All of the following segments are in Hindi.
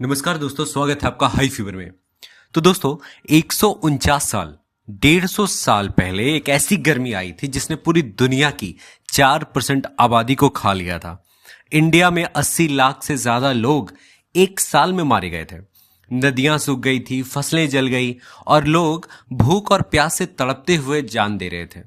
नमस्कार दोस्तों, स्वागत है आपका हाई फीवर में। तो दोस्तों 149 साल 150 साल पहले एक ऐसी गर्मी आई थी जिसने पूरी दुनिया की 4% आबादी को खा लिया था। इंडिया में 80 लाख से ज्यादा लोग एक साल में मारे गए थे। नदियां सूख गई थी, फसलें जल गई और लोग भूख और प्यास से तड़पते हुए जान दे रहे थे।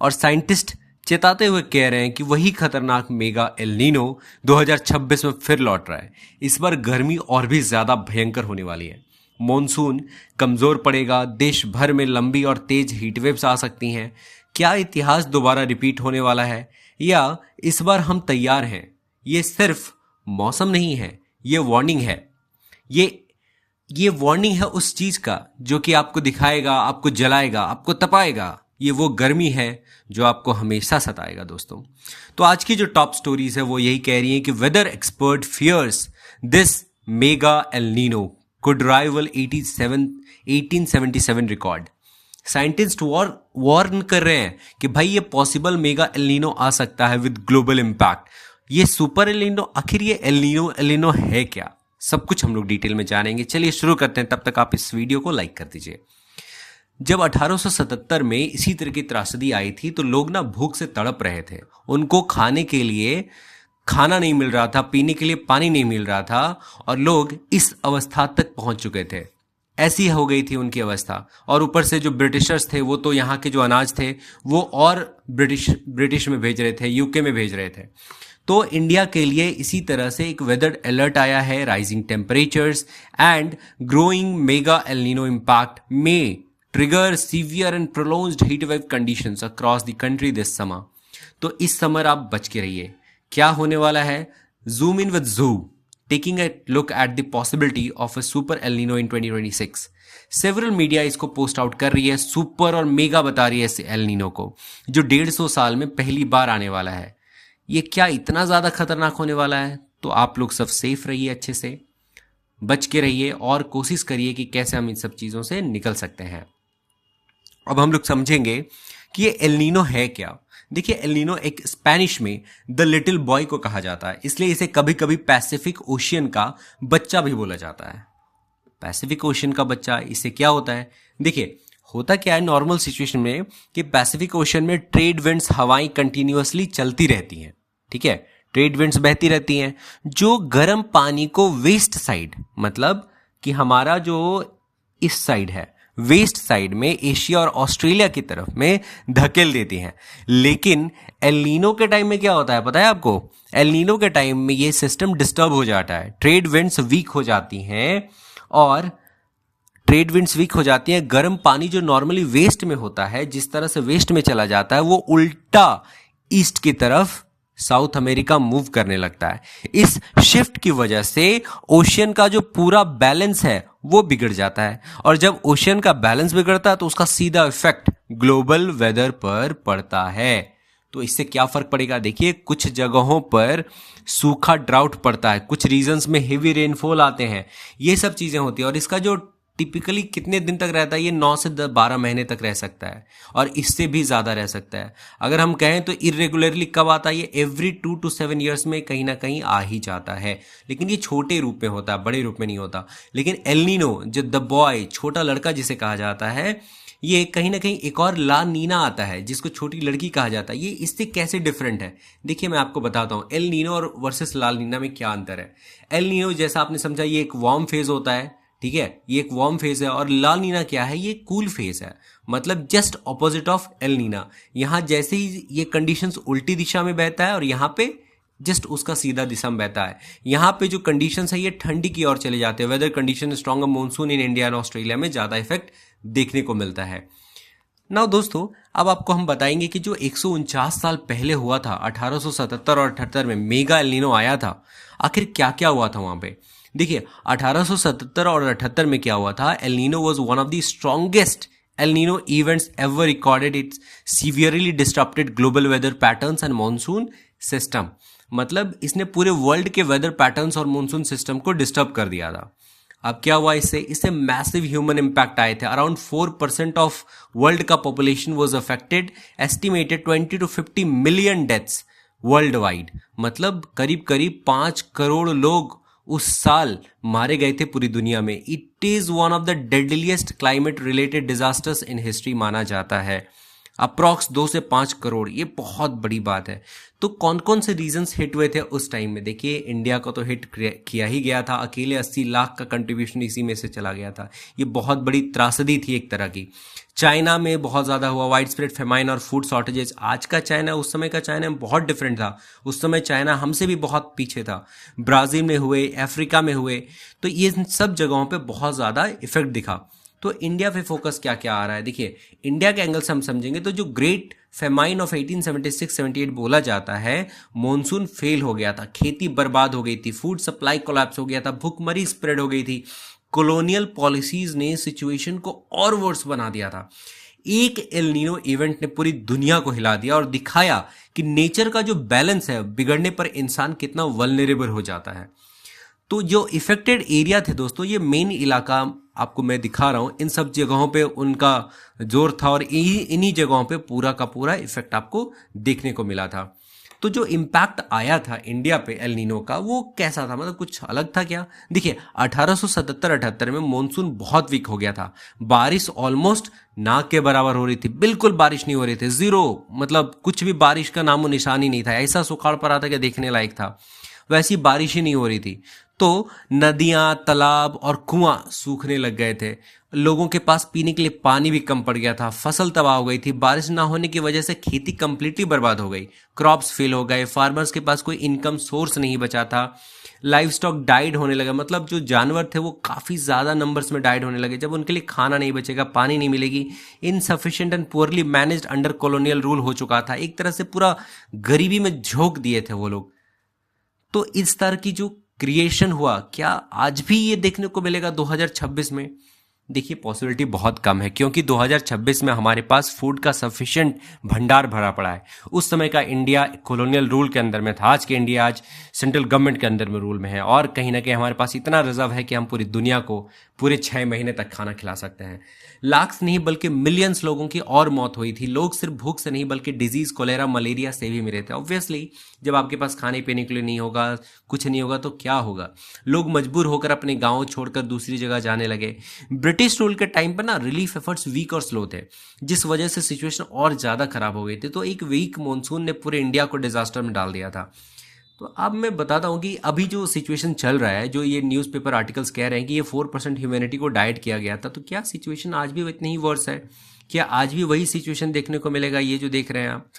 और साइंटिस्ट चेताते हुए कह रहे हैं कि वही खतरनाक मेगा एल नीनो 2026 में फिर लौट रहा है। इस बार गर्मी और भी ज्यादा भयंकर होने वाली है। मॉनसून कमजोर पड़ेगा, देश भर में लंबी और तेज हीटवेव्स आ सकती हैं। क्या इतिहास दोबारा रिपीट होने वाला है या इस बार हम तैयार हैं? ये सिर्फ मौसम नहीं है, ये वार्निंग है। ये वार्निंग है उस चीज का जो कि आपको दिखाएगा, आपको जलाएगा, आपको तपाएगा। ये वो गर्मी है जो आपको हमेशा सताएगा दोस्तों। तो आज की जो टॉप स्टोरीज है वो यही कह रही है कि weather expert fears this mega El Nino could rival 1877 record. Scientist warn कर रहे हैं कि भाई ये पॉसिबल मेगा एल नीनो आ सकता है विद ग्लोबल इम्पैक्ट। ये सुपर एल नीनो, आखिर ये एल नीनो है क्या? सब कुछ हम लोग डिटेल में जानेंगे। चलिए शुरू करते हैं, तब तक आप इस वीडियो को लाइक कर दीजिए। जब 1877 में इसी तरह की त्रासदी आई थी तो लोग ना भूख से तड़प रहे थे। उनको खाने के लिए खाना नहीं मिल रहा था, पीने के लिए पानी नहीं मिल रहा था और लोग इस अवस्था तक पहुंच चुके थे। ऐसी हो गई थी उनकी अवस्था। और ऊपर से जो ब्रिटिशर्स थे वो तो यहाँ के जो अनाज थे वो और ब्रिटिश में भेज रहे थे, यूके में भेज रहे थे। तो इंडिया के लिए इसी तरह से एक वेदर अलर्ट आया है। Rising temperatures and growing mega El Nino impact में trigger severe and prolonged heat wave conditions across the country this summer. तो इस समर आप बच के रहिए। क्या होने वाला है? जूम इन विद जू, taking a look at the possibility of a super El Nino in 2026। Several media इसको पोस्ट आउट कर रही है, सुपर और मेगा बता रही है इस एल नीनो को, जो 150 साल में पहली बार आने वाला है। ये क्या इतना ज्यादा खतरनाक होने वाला है? तो आप लोग सब सेफ रहिए, अच्छे से बच के रहिए और कोशिश करिए कि कैसे हम इन सब चीजों से निकल सकते हैं। अब हम लोग समझेंगे कि ये एल नीनो है क्या। देखिए, एल नीनो एक स्पेनिश में द लिटिल बॉय को कहा जाता है, इसलिए इसे कभी कभी पैसिफिक ओशियन का बच्चा भी बोला जाता है। पैसिफिक ओशियन का बच्चा, इससे क्या होता है? देखिए, होता क्या है नॉर्मल सिचुएशन में कि पैसिफिक ओशियन में ट्रेड विंड्स, हवाएं कंटिन्यूअसली चलती रहती हैं। ठीक है, ट्रेड विंड्स बहती रहती हैं जो गर्म पानी को वेस्ट साइड, मतलब कि हमारा जो इस साइड है, वेस्ट साइड में एशिया और ऑस्ट्रेलिया की तरफ में धकेल देती हैं। लेकिन एल नीनो के टाइम में क्या होता है पता है आपको? एल नीनो के टाइम में ये सिस्टम डिस्टर्ब हो जाता है, ट्रेड विंड्स वीक हो जाती हैं और गर्म पानी जो नॉर्मली वेस्ट में होता है, जिस तरह से वेस्ट में चला जाता है, वो उल्टा ईस्ट की तरफ साउथ अमेरिका मूव करने लगता है। इस शिफ्ट की वजह से ओशियन का जो पूरा बैलेंस है वो बिगड़ जाता है और जब ओशियन का बैलेंस बिगड़ता है तो उसका सीधा इफेक्ट ग्लोबल वेदर पर पड़ता है। तो इससे क्या फर्क पड़ेगा? देखिए, कुछ जगहों पर सूखा ड्राउट पड़ता है, कुछ रीजन्स में हेवी रेनफॉल आते हैं, ये सब चीजें होती है। और इसका जो टिपिकली कितने दिन तक रहता है? ये 9 से 12 महीने तक रह सकता है और इससे भी ज्यादा रह सकता है। अगर हम कहें तो इरेगुलरली कब आता है? ये एवरी 2 to 7 ईयर्स में कहीं ना कहीं आ ही जाता है, लेकिन ये छोटे रूप में होता है, बड़े रूप में नहीं होता। लेकिन एल नीनो, जो द बॉय, छोटा लड़का जिसे कहा जाता है, ये कहीं ना कहीं एक और ला नीना आता है जिसको छोटी लड़की कहा जाता है। ये इससे कैसे डिफरेंट है? देखिए, मैं आपको बताता हूँ एल नीनो और वर्सेस ला नीना में क्या अंतर है। एल नीनो जैसा आपने समझा, ये एक वार्म फेज होता है, ठीक है, ये एक वार्म फेज है। और ला नीना क्या है? ये कूल फेज है, मतलब just opposite of El Nina. यहां जैसे ही ये कंडीशंस उल्टी दिशा में बहता है और यहां पे जस्ट उसका सीधा दिशा में बहता है। यहां पे जो कंडीशंस है ये ठंडी की ओर चले जाते हैं। Weather condition stronger monsoon in India and Australia में ज्यादा इफेक्ट देखने को मिलता है। नाउ दोस्तों, अब आपको हम बताएंगे कि जो 149 साल पहले हुआ था, 1877 और 78 में मेगा एल नीनो आया था, आखिर क्या क्या हुआ था वहां पे। देखिए, 1877 और 78 में क्या हुआ था? El Nino was one of the strongest El Nino events ever recorded. It's severely disturbed global weather patterns and monsoon system. मतलब इसने पूरे वर्ल्ड के वेदर पैटर्न्स और मॉनसून सिस्टम को डिस्टर्ब कर दिया था। अब क्या हुआ? इससे मैसिव ह्यूमन इम्पैक्ट आए थे। अराउंड 4% ऑफ वर्ल्ड का population was affected. Estimated 20 to 50 million deaths world wide. मतलब करीब करीब 5 करोड़ लोग उस साल मारे गए थे पूरी दुनिया में। It is one of the deadliest climate related disasters in history माना जाता है। अप्रॉक्स 2 से 5 करोड़, ये बहुत बड़ी बात है। तो कौन कौन से रीजंस हिट हुए थे उस टाइम में? देखिए, इंडिया को तो हिट किया ही गया था, अकेले 80 लाख का कंट्रीब्यूशन इसी में से चला गया था। ये बहुत बड़ी त्रासदी थी एक तरह की। चाइना में बहुत ज़्यादा हुआ, वाइड स्प्रेड फेमाइन और फूड शॉर्टेजेस। आज का चाइना उस समय का चाइना बहुत डिफरेंट था। उस समय चाइना हमसे भी बहुत पीछे था। ब्राज़ील में हुए, अफ्रीका में हुए, तो ये सब जगहों पे बहुत ज़्यादा इफेक्ट दिखा। तो इंडिया पे फोकस क्या क्या आ रहा है? देखिए, इंडिया के एंगल से हम समझेंगे तो जो ग्रेट फेमाइन ऑफ 1876-78 बोला जाता है, मॉनसून फेल हो गया था, खेती बर्बाद हो गई थी, फूड सप्लाई कोलैप्स हो गया था, भूखमरी स्प्रेड हो गई थी। कॉलोनियल पॉलिसीज ने सिचुएशन को और वर्स बना दिया था। एक एल नीनो इवेंट ने पूरी दुनिया को हिला दिया और दिखाया कि नेचर का जो बैलेंस है, बिगड़ने पर इंसान कितना वल्नरेबल हो जाता है। तो जो इफेक्टेड एरिया थे दोस्तों, ये मेन इलाका आपको मैं दिखा रहा हूं, इन सब जगहों पे उनका जोर था और इन्हीं जगहों पे पूरा का पूरा इफेक्ट आपको देखने को मिला था। तो जो इम्पैक्ट आया था इंडिया पे एल नीनो का, वो कैसा था? मतलब कुछ अलग था क्या? देखिए, 1877-78 में मॉनसून बहुत वीक हो गया था। बारिश ऑलमोस्ट ना के बराबर हो रही थी, बिल्कुल बारिश नहीं हो रही थी, जीरो, मतलब कुछ भी बारिश का नामो निशान ही नहीं था। ऐसा सुखाड़ पड़ा था कि देखने लायक था। वैसी बारिश ही नहीं हो रही थी। तो नदियां, तालाब और कुआं सूखने लग गए थे। लोगों के पास पीने के लिए पानी भी कम पड़ गया था। फसल तबाह हो गई थी। बारिश ना होने की वजह से खेती कंप्लीटली बर्बाद हो गई। क्रॉप्स फेल हो गए। फार्मर्स के पास कोई इनकम सोर्स नहीं बचा था। लाइव स्टॉक डाइड होने लगा, मतलब जो जानवर थे वो काफ़ी ज़्यादा नंबर्स में डाइड होने लगे। जब उनके लिए खाना नहीं बचेगा, पानी नहीं मिलेगी, insufficient and poorly managed under colonial rule हो चुका था। एक तरह से पूरा गरीबी में झोंक दिए थे वो लोग। तो इस तरह की जो क्रिएशन हुआ, क्या आज भी ये देखने को मिलेगा 2026 में? देखिए, पॉसिबिलिटी बहुत कम है, क्योंकि 2026 में हमारे पास फूड का सफिशिएंट भंडार भरा पड़ा है। उस समय का इंडिया कॉलोनियल रूल के अंदर में था। आज के इंडिया आज सेंट्रल गवर्नमेंट के अंदर में रूल में है, और कहीं ना कहीं हमारे पास इतना रिजर्व है कि हम पूरी दुनिया को पूरे 6 महीने तक खाना खिला सकते हैं। लाख्स नहीं बल्कि मिलियंस लोगों की और मौत हुई थी। लोग सिर्फ भूख से नहीं बल्कि डिजीज, कोलेरा, मलेरिया से भी मरे थे। ऑब्वियसली, जब आपके पास खाने पीने के लिए नहीं होगा, कुछ नहीं होगा, तो क्या होगा? लोग मजबूर होकर अपने गांव छोड़कर दूसरी जगह जाने लगे। ब्रिटिश रूल के टाइम पर ना रिलीफ एफर्ट्स वीक और स्लो थे, जिस वजह से सिचुएशन और ज्यादा खराब हो गई थी। तो एक वीक मॉनसून ने पूरे इंडिया को डिजास्टर में डाल दिया था। तो अब मैं बताता हूँ कि अभी जो सिचुएशन चल रहा है, जो ये न्यूज़पेपर आर्टिकल्स कह रहे हैं कि ये 4% ह्यूमैनिटी को डाइट किया गया था, तो क्या सिचुएशन आज भी इतनी ही वर्स है? क्या आज भी वही सिचुएशन देखने को मिलेगा, ये जो देख रहे हैं आप?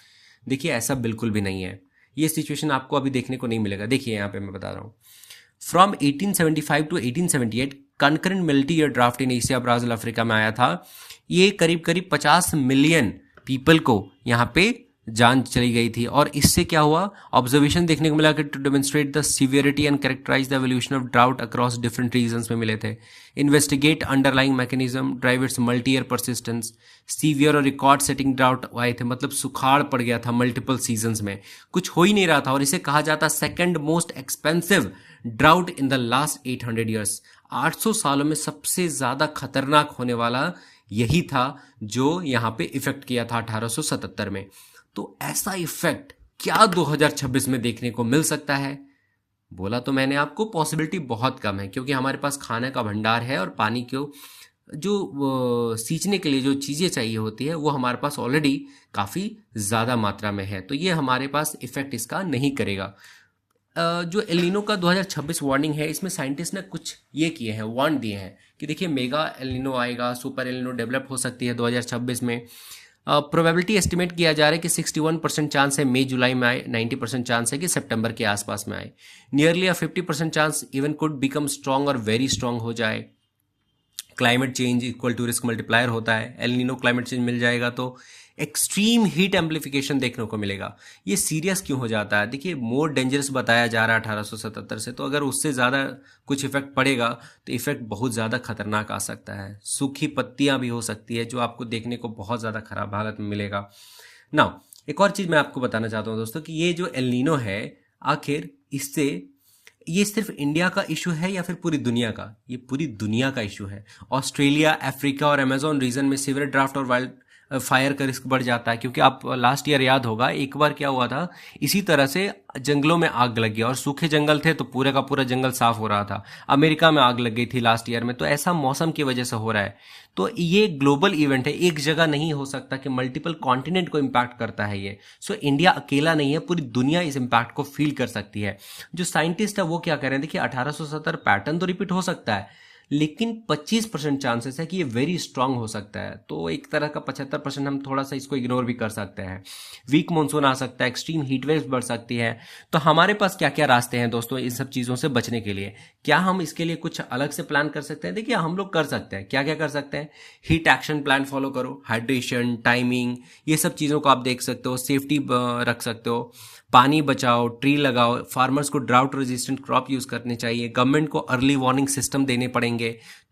देखिए, ऐसा बिल्कुल भी नहीं है। ये सिचुएशन आपको अभी देखने को नहीं मिलेगा। देखिए, यहाँ पे मैं बता रहा हूँ, from 1875 to 1878 concurrent military year draft in Asia, Brazil, Africa में आया था। ये करीब करीब 50 मिलियन पीपल को यहाँ पे जान चली गई थी। और इससे क्या हुआ? ऑब्जर्वेशन देखने को मिला कि to demonstrate the severity and characterize the evolution of drought across different regions में मिले थे। Investigate underlying mechanism, drive its multi year persistence, severe और रिकॉर्ड सेटिंग ड्राउट आए थे, मतलब सुखाड़ पड़ गया था मल्टीपल सीजन्स में, कुछ हो ही नहीं रहा था। और इसे कहा जाता second most expensive drought in the last 800 years. 800 सालों में सबसे ज्यादा खतरनाक होने वाला यही था जो यहाँ पे इफेक्ट किया था 1877 में। तो ऐसा इफेक्ट क्या 2026 में देखने को मिल सकता है? बोला तो मैंने आपको, पॉसिबिलिटी बहुत कम है, क्योंकि हमारे पास खाने का भंडार है और पानी को जो सींचने के लिए जो चीज़ें चाहिए होती है वो हमारे पास ऑलरेडी काफ़ी ज़्यादा मात्रा में है। तो ये हमारे पास इफेक्ट इसका नहीं करेगा। जो एल नीनो का 2026 वार्निंग है, इसमें साइंटिस्ट ने कुछ ये किए हैं, वार्न दिए हैं कि देखिए, मेगा एल नीनो आएगा, सुपर एल नीनो डेवलप हो सकती है 2026 में। प्रोबेबिलिटी एस्टिमेट किया जा रहा है कि 61% चांस है मई जुलाई में आए, 90% चांस है कि सितंबर के आसपास में आए, nearly 50% chance even could become strong और वेरी स्ट्रॉन्ग हो जाए। Climate change equal to risk multiplier होता है। एल नीनो क्लाइमेट चेंज मिल जाएगा तो एक्सट्रीम हीट एम्प्लीफिकेशन देखने को मिलेगा। ये सीरियस क्यों हो जाता है? देखिए, मोर डेंजरस बताया जा रहा है 1877 से, तो अगर उससे ज़्यादा कुछ इफेक्ट पड़ेगा तो इफेक्ट बहुत ज़्यादा खतरनाक आ सकता है। सूखी पत्तियां भी हो सकती है, जो आपको देखने को बहुत ज़्यादा खराब हालत में मिलेगा ना। एक और चीज़ मैं आपको बताना चाहता हूँ दोस्तों कि ये जो एल नीनो है, आखिर इससे ये सिर्फ इंडिया का इशू है या फिर पूरी दुनिया का? ये पूरी दुनिया का इशू है। ऑस्ट्रेलिया, अफ्रीका और अमेजोन रीजन में सीवियर ड्राफ्ट और वाइल्ड फायर का रिस्क बढ़ जाता है, क्योंकि आप लास्ट ईयर याद होगा एक बार क्या हुआ था, इसी तरह से जंगलों में आग लग गया और सूखे जंगल थे तो पूरे का पूरा जंगल साफ हो रहा था। अमेरिका में आग लग गई थी लास्ट ईयर में, तो ऐसा मौसम की वजह से हो रहा है। तो ये ग्लोबल इवेंट है, एक जगह नहीं हो सकता कि मल्टीपल कॉन्टिनेंट को इम्पैक्ट करता है ये। सो इंडिया अकेला नहीं है, पूरी दुनिया इस इम्पैक्ट को फील कर सकती है। जो साइंटिस्ट है वो क्या कह रहे हैं, देखिए 1870 पैटर्न तो रिपीट हो सकता है, लेकिन 25% चांसेस है कि ये वेरी स्ट्रांग हो सकता है। तो एक तरह का 75% हम थोड़ा सा इसको इग्नोर भी कर सकते हैं। वीक मानसून आ सकता है, एक्सट्रीम हीट वेव्स बढ़ सकती है। तो हमारे पास क्या क्या रास्ते हैं दोस्तों इन सब चीज़ों से बचने के लिए? क्या हम इसके लिए कुछ अलग से प्लान कर सकते हैं? देखिए हम लोग कर सकते हैं। क्या क्या कर सकते हैं? हीट एक्शन प्लान फॉलो करो, हाइड्रेशन, टाइमिंग, ये सब चीज़ों को आप देख सकते हो। सेफ्टी रख सकते हो, पानी बचाओ, ट्री लगाओ, फार्मर्स को ड्राउट रेजिस्टेंट क्रॉप यूज़ करने चाहिए, गवर्नमेंट को अर्ली वार्निंग सिस्टम देने पड़ेंगे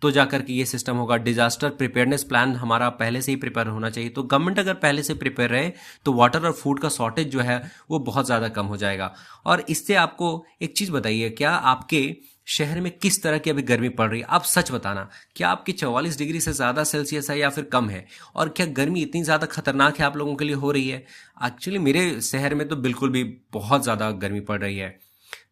तो जाकर के ये सिस्टम होगा। डिजास्टर प्रिपेयरनेस प्लान हमारा पहले से ही प्रिपेयर होना चाहिए। तो गवर्नमेंट अगर पहले से प्रिपेयर रहे तो वाटर और फूड का शॉर्टेज जो है वो बहुत ज़्यादा कम हो जाएगा। और इससे आपको एक चीज़ बताइए, क्या आपके शहर में किस तरह की अभी गर्मी पड़ रही है? आप सच बताना, क्या आपकी 44 डिग्री से ज़्यादा सेल्सियस है या फिर कम है? और क्या गर्मी इतनी ज़्यादा खतरनाक है आप लोगों के लिए हो रही है? एक्चुअली मेरे शहर में तो बिल्कुल भी बहुत ज़्यादा गर्मी पड़ रही है।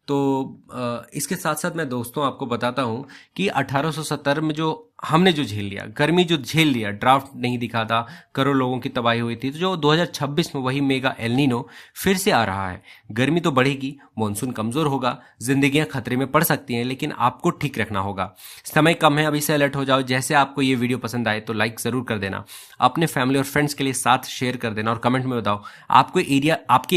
तो इसके साथ साथ मैं दोस्तों आपको बताता हूँ कि 1870 में जो हमने जो झेल लिया, गर्मी जो झेल लिया, ड्राफ्ट नहीं दिखा था, करोड़ लोगों की तबाही हुई थी, तो जो 2026 में वही मेगा एल नीनो फिर से आ रहा है। गर्मी तो बढ़ेगी, मानसून कमज़ोर होगा, जिंदगियां खतरे में पड़ सकती हैं, लेकिन आपको ठीक रखना होगा। समय कम है, अभी से अलर्ट हो जाओ। जैसे आपको ये वीडियो पसंद आए तो लाइक ज़रूर कर देना, अपने फैमिली और फ्रेंड्स के लिए साथ शेयर कर देना और कमेंट में बताओ आपके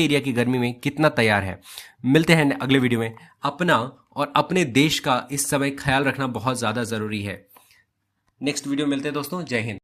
एरिया की गर्मी में कितना तैयार है। मिलते हैं अगले वीडियो में। अपना और अपने देश का इस समय ख्याल रखना बहुत ज़्यादा ज़रूरी है। नेक्स्ट वीडियो मिलते हैं दोस्तों। जय हिंद।